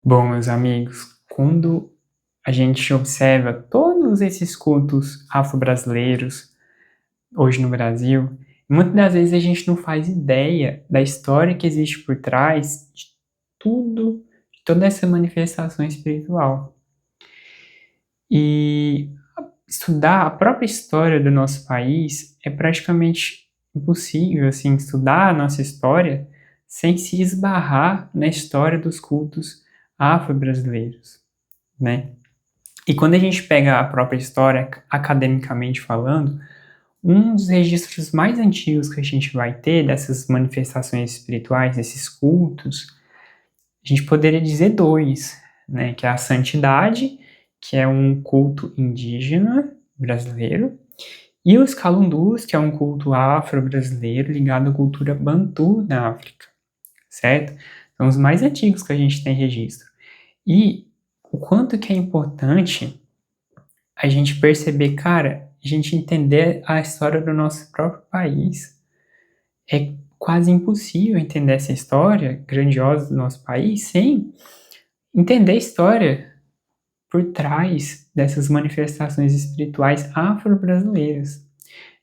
Bom, meus amigos, quando a gente observa todos esses cultos afro-brasileiros hoje no Brasil, muitas das vezes a gente não faz ideia da história que existe por trás de tudo, de toda essa manifestação espiritual. E estudar a própria história do nosso país é praticamente impossível, assim, estudar a nossa história sem se esbarrar na história dos cultos afro-brasileiros, né? E quando a gente pega a própria história, academicamente falando, um dos registros mais antigos que a gente vai ter dessas manifestações espirituais, desses cultos, a gente poderia dizer dois, né? Que é a santidade, que é um culto indígena brasileiro, e os calundus, que é um culto afro-brasileiro ligado à cultura bantu na África, certo? São os mais antigos que a gente tem registro. E o quanto que é importante a gente perceber, cara, a gente entender a história do nosso próprio país. É quase impossível entender essa história grandiosa do nosso país sem entender a história por trás dessas manifestações espirituais afro-brasileiras.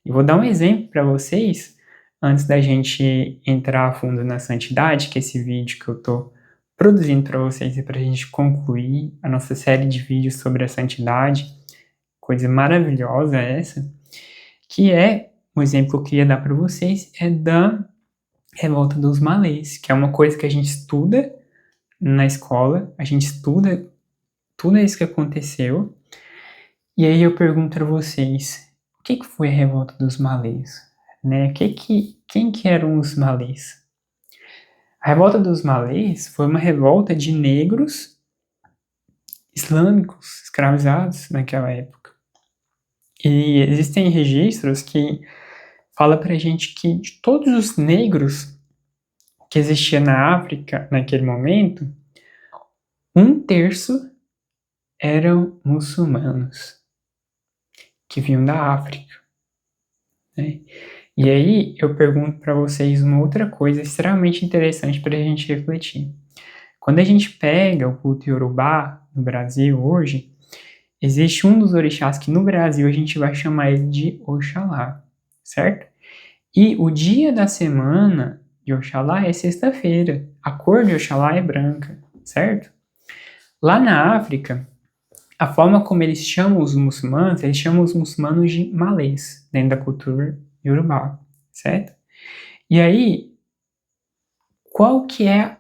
E vou dar um exemplo para vocês, antes da gente entrar a fundo na santidade, que é esse vídeo que eu estou produzindo para vocês e para a gente concluir a nossa série de vídeos sobre a santidade. Coisa maravilhosa essa, que é, um exemplo que eu queria dar para vocês, é da revolta dos malês, que é uma coisa que a gente estuda na escola, a gente estuda tudo isso que aconteceu, e aí eu pergunto para vocês, o que foi a revolta dos malês? Né? Quem que eram os malês? A revolta dos malês foi uma revolta de negros islâmicos escravizados naquela época. E existem registros que falam pra gente que de todos os negros que existia na África naquele momento, 1/3 eram muçulmanos que vinham da África, né? E aí eu pergunto para vocês uma outra coisa extremamente interessante para a gente refletir. Quando a gente pega o culto Yorubá no Brasil hoje, existe um dos orixás que no Brasil a gente vai chamar ele de Oxalá, certo? E o dia da semana de Oxalá é sexta-feira. A cor de Oxalá é branca, certo? Lá na África, a forma como eles chamam os muçulmanos de malês, dentro da cultura Yorubá, certo? E aí, qual que é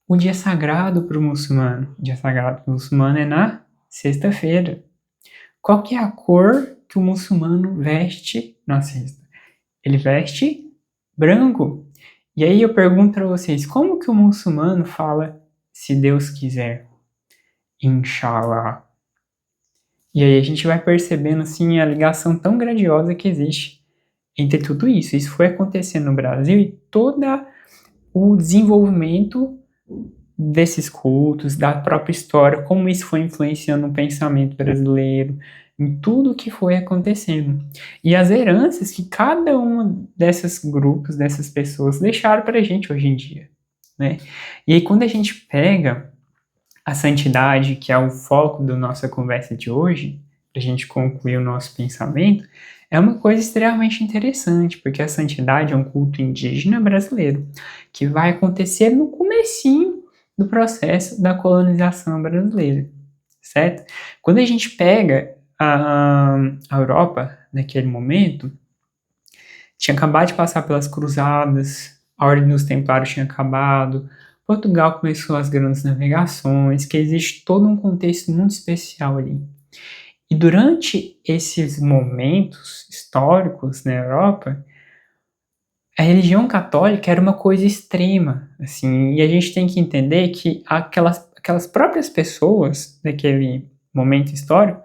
o dia sagrado para o muçulmano? O dia sagrado para o muçulmano é na sexta-feira. Qual que é a cor que o muçulmano veste na sexta? Ele veste branco. E aí eu pergunto para vocês, como que o muçulmano fala se Deus quiser? Inshallah. E aí a gente vai percebendo assim a ligação tão grandiosa que existe entre tudo isso. Isso foi acontecendo no Brasil e todo o desenvolvimento desses cultos, da própria história, como isso foi influenciando o pensamento brasileiro, em tudo que foi acontecendo. E as heranças que cada uma desses grupos, dessas pessoas deixaram para a gente hoje em dia, né? E aí quando a gente pega a santidade, que é o foco da nossa conversa de hoje, para a gente concluir o nosso pensamento, é uma coisa extremamente interessante, porque a santidade é um culto indígena brasileiro, que vai acontecer no comecinho do processo da colonização brasileira, certo? Quando a gente pega a Europa, naquele momento, tinha acabado de passar pelas cruzadas, a Ordem dos Templários tinha acabado, Portugal começou as grandes navegações, que existe todo um contexto muito especial ali. E durante esses momentos históricos na Europa, a religião católica era uma coisa extrema, assim, e a gente tem que entender que aquelas próprias pessoas daquele momento histórico,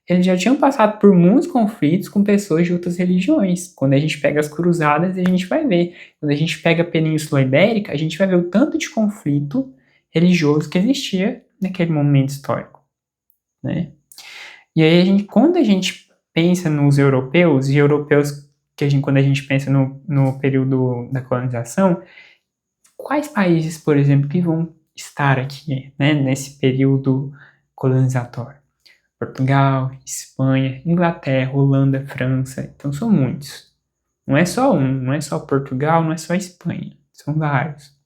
eles já tinham passado por muitos conflitos com pessoas de outras religiões. Quando a gente pega as cruzadas, a gente vai ver. Quando a gente pega a Península Ibérica, a gente vai ver o tanto de conflito religioso que existia naquele momento histórico, né? E aí, quando a gente pensa nos europeus, e europeus quando a gente pensa no período da colonização, quais países, por exemplo, que vão estar aqui, né, nesse período colonizatório? Portugal, Espanha, Inglaterra, Holanda, França. Então são muitos. Não é só um, não é só Portugal, não é só Espanha. São vários.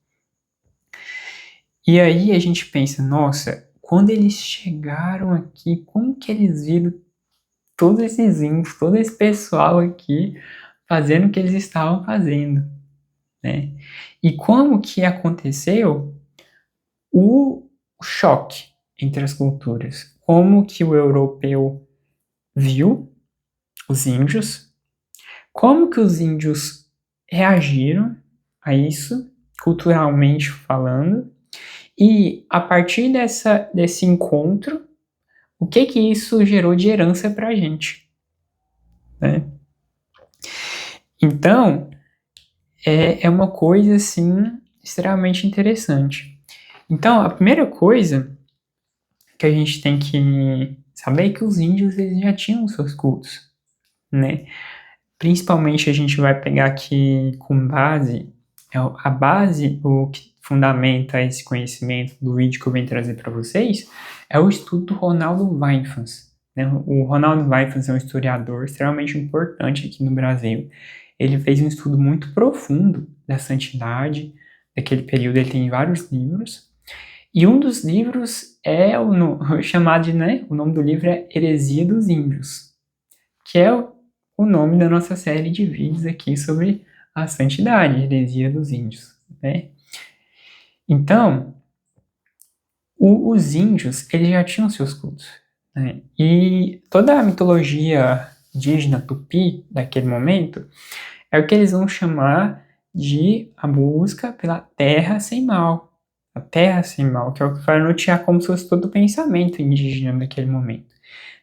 E aí a gente pensa, nossa, quando eles chegaram aqui, como que eles viram todos esses índios, todo esse pessoal aqui fazendo o que eles estavam fazendo, né? E como que aconteceu o choque entre as culturas? Como que o europeu viu os índios? Como que os índios reagiram a isso, culturalmente falando? E a partir desse encontro, o que isso gerou de herança para a gente, né? Então, é uma coisa, assim, extremamente interessante. Então, a primeira coisa que a gente tem que saber é que os índios eles já tinham seus cultos, né? Principalmente a gente vai pegar aqui com base, a base, o que fundamenta esse conhecimento do vídeo que eu venho trazer para vocês, é o estudo do Ronaldo Weifans, né? O Ronaldo Weifans é um historiador extremamente importante aqui no Brasil. Ele fez um estudo muito profundo da santidade daquele período, ele tem vários livros, e um dos livros é chamado de, né, o nome do livro é Heresia dos Índios, que é o nome da nossa série de vídeos aqui sobre a santidade, Heresia dos Índios, né? Então, os índios, eles já tinham seus cultos, né? E toda a mitologia indígena tupi daquele momento é o que eles vão chamar de a busca pela terra sem mal. A terra sem mal, que é o que vai nortear como se fosse todo o pensamento indígena naquele momento.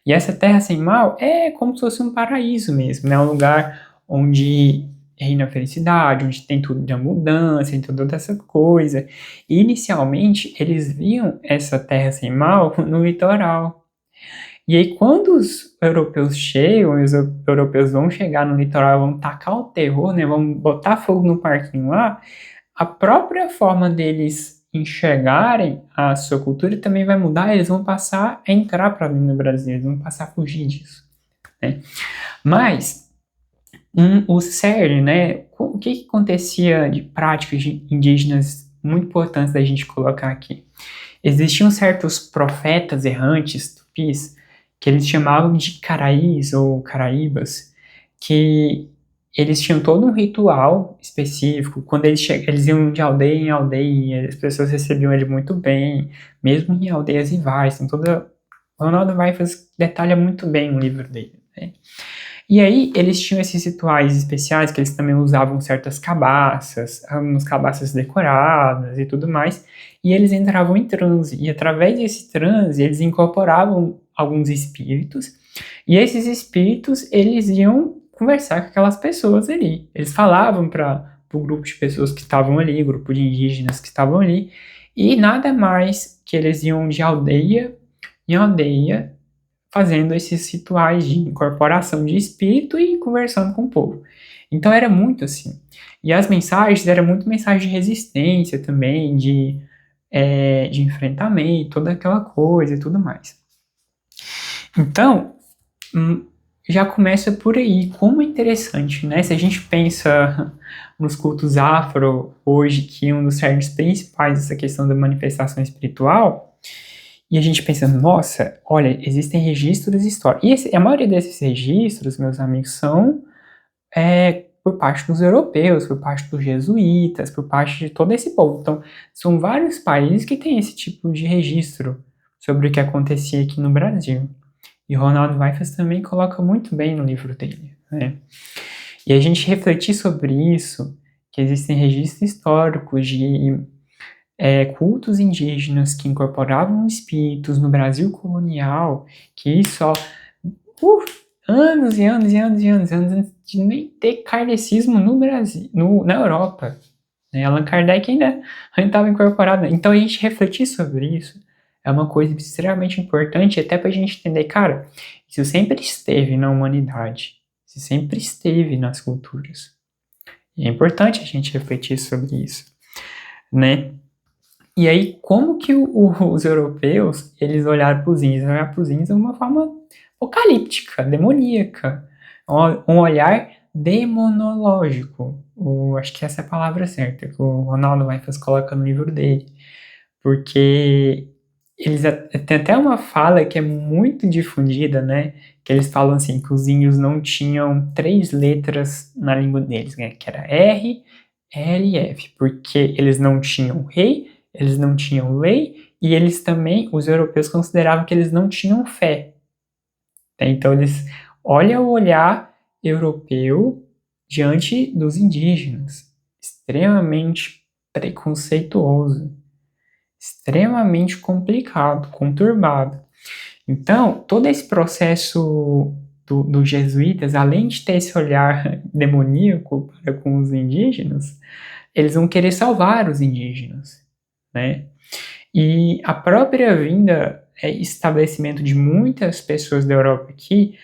E essa terra sem mal é como se fosse um paraíso mesmo, né? Um lugar onde reina a felicidade, onde tem tudo de abundância, tem toda essa coisa. E inicialmente eles viam essa terra sem mal no litoral. E aí quando os europeus chegam, os europeus vão chegar no litoral, vão tacar o terror, né? Vão botar fogo no parquinho lá, a própria forma deles enxergarem a sua cultura também vai mudar, eles vão passar a entrar para dentro do Brasil, eles vão passar a fugir disso, né? Mas o CERN, né? O que acontecia de práticas indígenas muito importantes da gente colocar aqui? Existiam certos profetas errantes tupis que eles chamavam de caraís ou caraíbas, que eles tinham todo um ritual específico. Quando eles iam de aldeia em aldeia, as pessoas recebiam ele muito bem, mesmo em aldeias rivais. Então, o Ronaldo Weifers detalha muito bem no livro dele, né? E aí, eles tinham esses rituais especiais que eles também usavam certas cabaças, umas cabaças decoradas e tudo mais, e eles entravam em transe. E através desse transe, eles incorporavam alguns espíritos, e esses espíritos, eles iam conversar com aquelas pessoas ali. Eles falavam para o grupo de pessoas que estavam ali, grupo de indígenas que estavam ali, e nada mais que eles iam de aldeia em aldeia, fazendo esses rituais de incorporação de espírito e conversando com o povo. Então era muito assim. E as mensagens eram muito mensagem de resistência também, de enfrentamento, toda aquela coisa e tudo mais. Então, já começa por aí. Como é interessante, né? Se a gente pensa nos cultos afro hoje, que um dos certos principais dessa questão da manifestação espiritual, e a gente pensa, nossa, olha, existem registros históricos. E a maioria desses registros, meus amigos, são por parte dos europeus, por parte dos jesuítas, por parte de todo esse povo. Então, são vários países que têm esse tipo de registro sobre o que acontecia aqui no Brasil. E Ronaldo Weifers também coloca muito bem no livro dele, né? E a gente refletir sobre isso, que existem registros históricos de cultos indígenas que incorporavam espíritos no Brasil colonial, que só anos e anos e anos e anos antes de nem ter kardecismo no Brasil, na Europa. Né? Allan Kardec ainda estava incorporado. Então a gente refletir sobre isso é uma coisa extremamente importante, até para a gente entender, cara, isso sempre esteve na humanidade, isso sempre esteve nas culturas. E é importante a gente refletir sobre isso, né? E aí, como que os europeus, eles olharam para os índios? Olharam para os índios de uma forma apocalíptica, demoníaca. Um olhar demonológico. Acho que essa é a palavra certa, que o Ronaldo Waifas coloca no livro dele. Porque tem até uma fala que é muito difundida, né? Que eles falam assim, que os índios não tinham 3 letras na língua deles, né? Que era R, L e F. Porque eles não tinham rei, eles não tinham lei, e eles também, os europeus consideravam que eles não tinham fé. Então eles olham o olhar europeu diante dos indígenas, extremamente preconceituoso, extremamente complicado, conturbado. Então, todo esse processo dos jesuítas, além de ter esse olhar demoníaco para com os indígenas, eles vão querer salvar os indígenas, né? E a própria vinda estabelecimento de muitas pessoas da Europa aqui,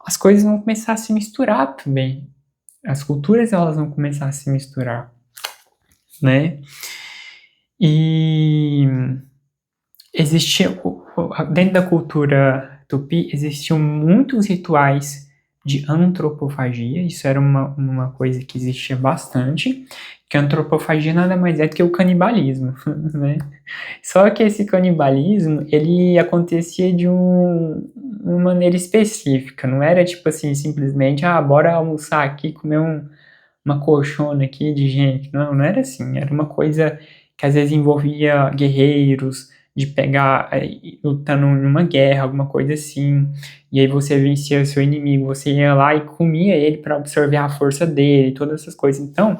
as coisas vão começar a se misturar também. As culturas elas vão começar a se misturar, né? E existia dentro da cultura tupi existiam muitos rituais de antropofagia. Isso era uma coisa que existia bastante. Que a antropofagia nada mais é do que o canibalismo, né? Só que esse canibalismo, ele acontecia de uma maneira específica, não era tipo assim, simplesmente, bora almoçar aqui, comer uma colchona aqui de gente, não era assim, era uma coisa que às vezes envolvia guerreiros, de pegar, lutando numa guerra, alguma coisa assim, e aí você vencia o seu inimigo, você ia lá e comia ele para absorver a força dele, todas essas coisas. Então,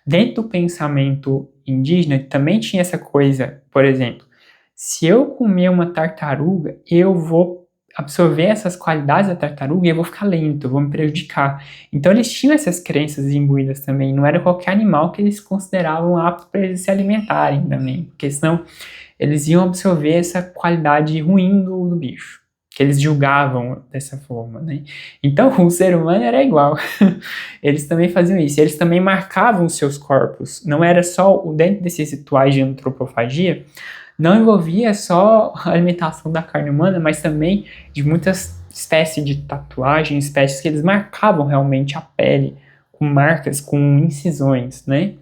dentro do pensamento indígena também tinha essa coisa, por exemplo, se eu comer uma tartaruga, eu vou absorver essas qualidades da tartaruga e eu vou ficar lento, eu vou me prejudicar. Então eles tinham essas crenças imbuídas também, não era qualquer animal que eles consideravam apto para eles se alimentarem também, porque senão eles iam absorver essa qualidade ruim do bicho, que eles julgavam dessa forma, né? Então o ser humano era igual, eles também faziam isso, eles também marcavam seus corpos, não era só dentro desses rituais de antropofagia, não envolvia só a alimentação da carne humana, mas também de muitas espécies de tatuagem, espécies que eles marcavam realmente a pele, com marcas, com incisões, né?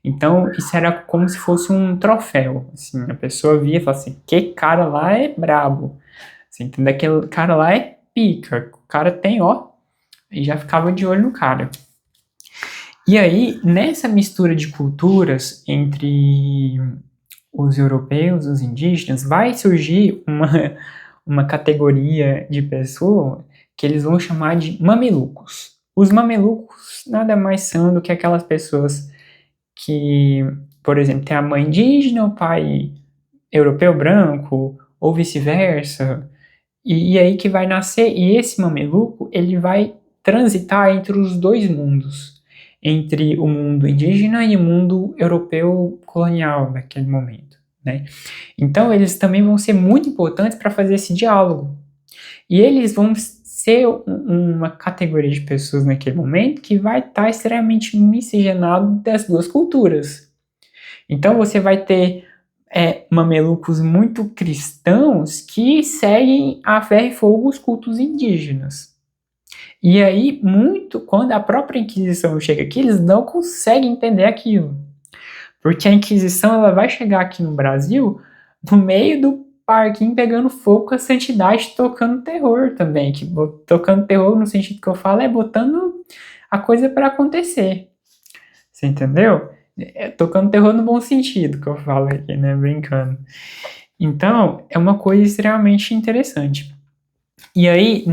Então, isso era como se fosse um troféu, assim, a pessoa via e falava assim, que cara lá é brabo, assim, entendeu? Aquele cara lá é pica, o cara tem, ó, e já ficava de olho no cara. E aí, nessa mistura de culturas entre os europeus, os indígenas, vai surgir uma categoria de pessoa que eles vão chamar de mamelucos. Os mamelucos nada mais são do que aquelas pessoas que, por exemplo, tem a mãe indígena, o pai europeu branco, ou vice-versa, e aí que vai nascer, e esse mameluco, ele vai transitar entre os dois mundos, entre o mundo indígena e o mundo europeu colonial naquele momento, né? Então eles também vão ser muito importantes para fazer esse diálogo. E eles vão ser uma categoria de pessoas naquele momento que vai estar extremamente miscigenado das duas culturas. Então você vai ter mamelucos muito cristãos que seguem a ferro e fogo os cultos indígenas. E aí, quando a própria Inquisição chega aqui, eles não conseguem entender aquilo. Porque a Inquisição ela vai chegar aqui no Brasil no meio do parquinho pegando fogo com a santidade tocando terror também. Que, tocando terror no sentido que eu falo é botando a coisa para acontecer. Você entendeu? Tocando terror no bom sentido que eu falo aqui, né? Brincando. Então, é uma coisa extremamente interessante. E aí,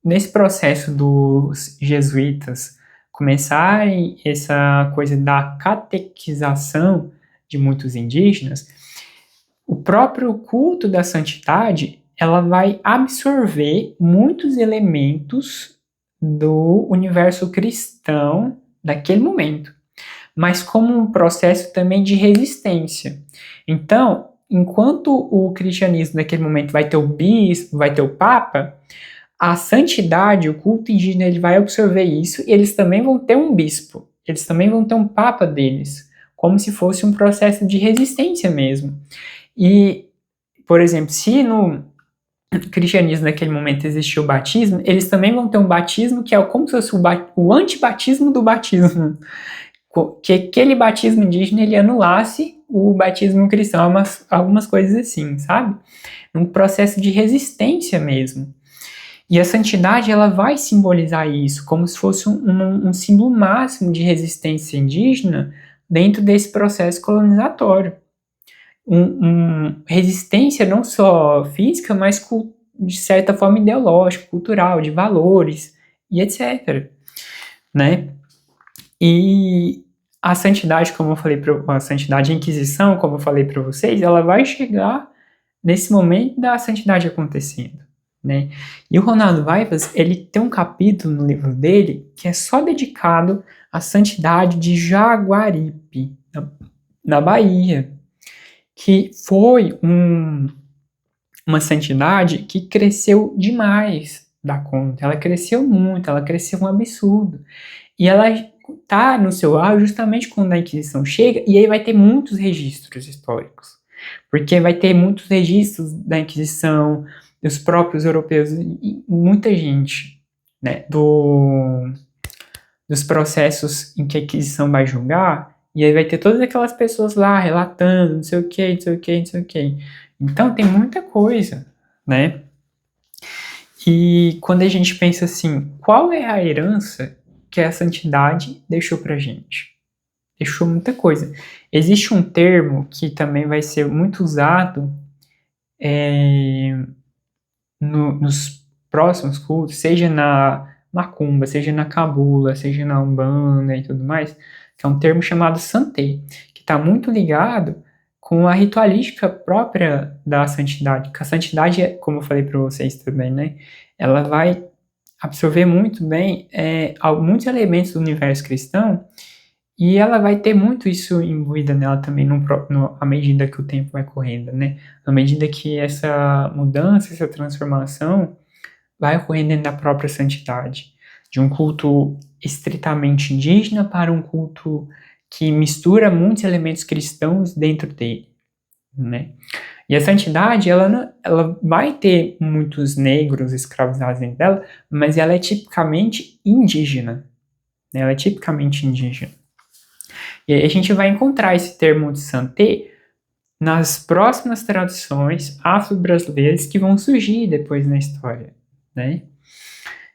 nesse processo dos jesuítas começarem essa coisa da catequização de muitos indígenas, o próprio culto da santidade, ela vai absorver muitos elementos do universo cristão daquele momento, mas como um processo também de resistência. Então, enquanto o cristianismo naquele momento vai ter o bispo, vai ter o papa, a santidade, o culto indígena, ele vai absorver isso e eles também vão ter um bispo, eles também vão ter um papa deles, como se fosse um processo de resistência mesmo. E, por exemplo, se no cristianismo naquele momento existia o batismo, eles também vão ter um batismo que é como se fosse o antibatismo do batismo. Que aquele batismo indígena ele anulasse o batismo cristão, algumas coisas assim, sabe? Um processo de resistência mesmo. E a santidade ela vai simbolizar isso, como se fosse um símbolo máximo de resistência indígena dentro desse processo colonizatório. Resistência não só física, mas de certa forma ideológica, cultural, de valores e etc. Né? E a santidade, como eu falei, a santidade, a Inquisição, como eu falei para vocês, ela vai chegar nesse momento da santidade acontecendo. Né? E o Ronaldo Vaivas, ele tem um capítulo no livro dele que é só dedicado à santidade de Jaguaripe, na Bahia, que foi uma santidade que cresceu demais da conta. Ela cresceu muito, ela cresceu um absurdo. E ela tá no seu auge justamente quando a Inquisição chega, e aí vai ter muitos registros históricos. Porque vai ter muitos registros da Inquisição, dos próprios europeus, e muita gente, né, dos processos em que a Inquisição vai julgar, e aí vai ter todas aquelas pessoas lá relatando, não sei o que, não sei o que, não sei o que. Então tem muita coisa, né? E quando a gente pensa assim, qual é a herança que a santidade deixou pra gente? Deixou muita coisa. Existe um termo que também vai ser muito usado nos próximos cultos, seja na macumba, seja na cabula, seja na umbanda e tudo mais, que é um termo chamado santê, que está muito ligado com a ritualística própria da santidade. Que a santidade, como eu falei para vocês também, né, ela vai absorver muito bem muitos elementos do universo cristão, e ela vai ter muito isso imbuída nela também à medida que o tempo vai correndo, né? À medida que essa mudança, essa transformação vai ocorrendo dentro da própria santidade. De um culto estritamente indígena para um culto que mistura muitos elementos cristãos dentro dele, né? E a santidade, ela vai ter muitos negros escravizados dentro dela, mas ela é tipicamente indígena. Né? Ela é tipicamente indígena. E aí a gente vai encontrar esse termo de santê nas próximas traduções afro-brasileiras que vão surgir depois na história, né?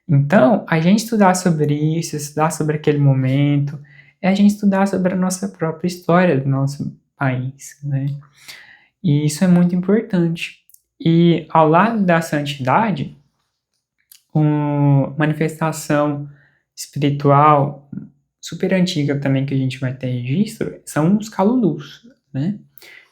Então, a gente estudar sobre isso, estudar sobre aquele momento, é a gente estudar sobre a nossa própria história do nosso país, né? E isso é muito importante. E ao lado da santidade, uma manifestação espiritual super antiga também que a gente vai ter registro são os calundus, né?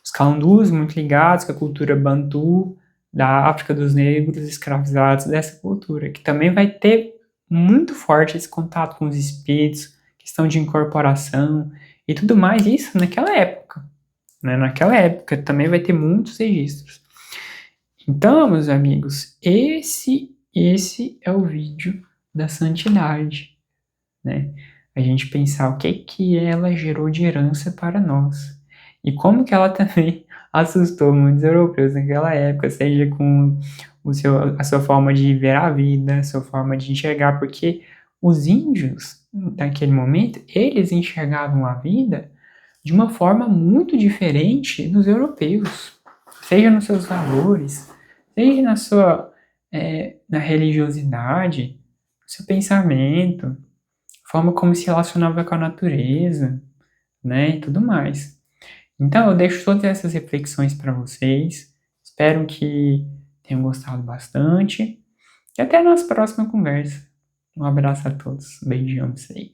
Os calundus muito ligados com a cultura bantu da África dos negros escravizados dessa cultura, que também vai ter muito forte esse contato com os espíritos, questão de incorporação e tudo mais, isso naquela época, né? Naquela época também vai ter muitos registros. Então, meus amigos, esse é o vídeo da santidade, né? A gente pensar o que ela gerou de herança para nós. E como que ela também assustou muitos europeus naquela época, seja com a sua forma de ver a vida, a sua forma de enxergar, porque os índios, naquele momento, eles enxergavam a vida de uma forma muito diferente dos europeus, seja nos seus valores, seja na religiosidade, no seu pensamento, forma como se relacionava com a natureza, né, e tudo mais. Então, eu deixo todas essas reflexões para vocês. Espero que tenham gostado bastante. E até a nossa próxima conversa. Um abraço a todos. Beijão pra vocês.